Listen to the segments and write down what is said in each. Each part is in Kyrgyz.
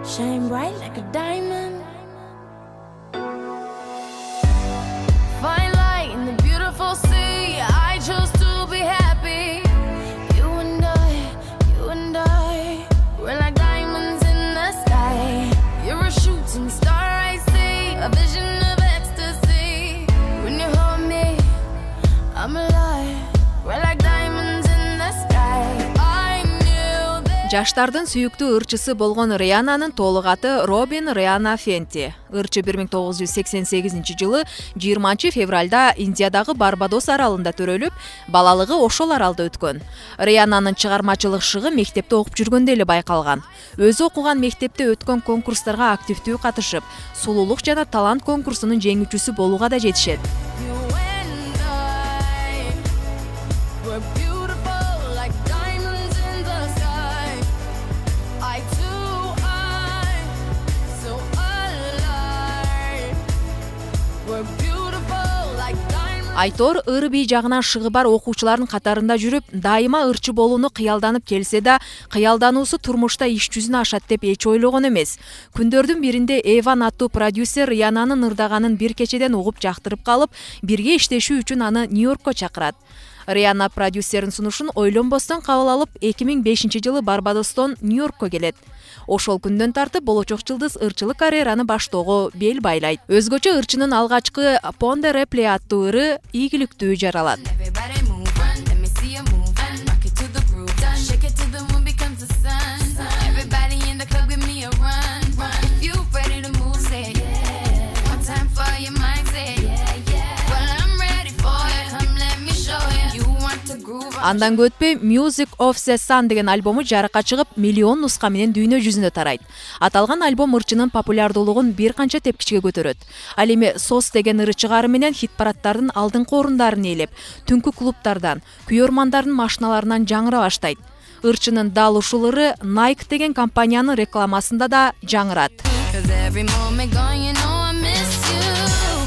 shine bright like a diamond. Find light in the beautiful sea. I chose to be happy. You and I, we're like diamonds in the sky. You're a shooting star, I see, a vision of ecstasy. When you hold me, I'm alive. We're like diamonds in the sky. I knew that. Жаштардын сүйүктүү ырчысы болгон Риананын толук аты Робин Риана Фенти. Ырчы 1988 жылы 20 февралда Индиядагы Барбадос аралында төрөлүп, балалыгы ошол аралда өткөн. Риананын чыгармачылык шыгы мектепте окуп жүргөндө эле байкалган. Өзү окуган мектепте өткөн конкурстарга активдүү катышып, сулуулук жана талант конкурсунун жеңүүчүсү болууга да жетишет. You and I were beautiful like diamonds in the sky. I too, so alive. We're beautiful like diamonds. Айтор ырби жагынан шыгы бар окуучулардын катарында жүрүп, дайыма ырчы болууну кыялданып келсе да, кыялдануусу турмушта иш жүзүнө ашат деп эч ойлогон эмес. Күндөрдүн биринде Эван аттуу продюсер Риананын ырдаганын бир кечеден угуп жактырып калып, бирге иштешүү үчүн аны Нью-Йоркко чакырат. Риана продюсердин сунушун ойлонбостон кабыл алып, 2005 жылы Барбадостон Нью-Йоркко келет. Ошол күндөн тартып болочок жылдыз ырчылык карьераны баштоого бел байлайт. Өзгөчө ырчынын алгачкы Ponde Replay аттуу ыры ийгиликтүү жаралат. Everybody move, let me see you move, rock it to the groove, shake it till the moon becomes the sun. Everybody in the club, give me a run. If you ready to move, say yeah. One time for your mind, say yeah. Well, I'm ready for it, come let me show you. You want to groove, Андан көтпөй Music of the Sun деген альбому жарыкка чыгып, миллион нуска менен дүйнө жүзүнө тарайт. Аталган альбом ырчынын популярдуулугун бир канча тепкичке көтөрөт. Ал эми Сос деген ыры чыгары менен хит парадтардын алдыңкы орундарын ээлеп, түнкү клубтардан, күйөрмандардын машиналарынан жаңыра баштайт. Ырчынын дал ушул ыры Nike деген компаниянын рекламасында да жаңырат. 'cause every moment gone, you know I miss you.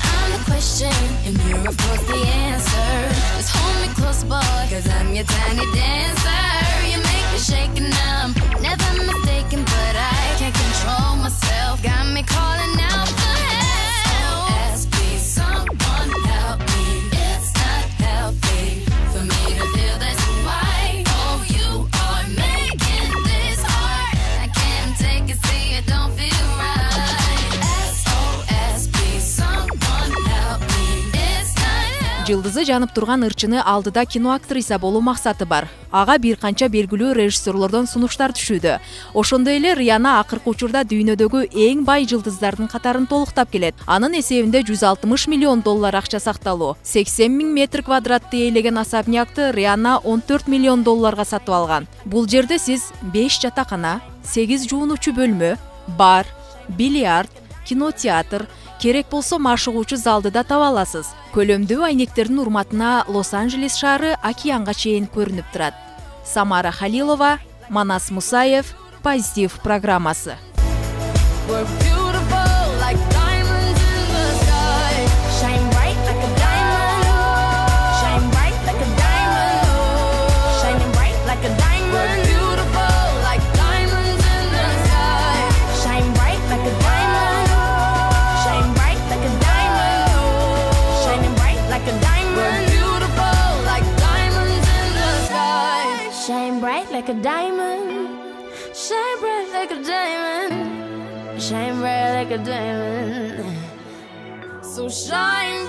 I'm the question, and you're of course the answer. Just hold me close, boy, 'cause I'm your tiny dancer. You make me shake and I'm never mistaken, but I can't control myself. Got me calling out for help. SOS, please, someone help me. It's not healthy for me to feel this way. Oh, you are making this hard. I can't take it, see it don't feel right. SOS, please, someone help me. It's not healthy. Жылдызы жанып турган ырчыны алдыда кино актриса болуу максаты бар. Ага бир канча белгилүү режиссерлордон сунуштар түшүүдө. Ошондой эле Риана акыркы учурда дүйнөдөгү эң бай жылдыздардын катарын толуктап келет. Анын эсебинде 160 миллион доллар акча сакталуу. 80 000 метр квадратты ээлеген особнякты Риана 14 миллион долларга сатып алган. Бул жерде сиз 5 жатакана, 8 жуунуучу бөлмө, бар, бильярд, кинотеатр, керек болсо машыгуучу залды да таба аласыз. Көлөмдүү айнектердин урматына Лос-Анджелес шаары океанга чейин көрүнүп турат. Самара Халилова, Манас Мусаев, Позитив программасы. We're beautiful like diamonds in the sky. Shine bright like a diamond. Shine bright like a diamond. Shining bright like a diamond. We're beautiful like diamonds in the sky. Shine bright like a diamond. Shine bright like a diamond. Shining bright like a diamond. We're beautiful like diamonds in the sky. Shine bright like a diamond. Shine bright like a diamond. Shine bright like a diamond. So shine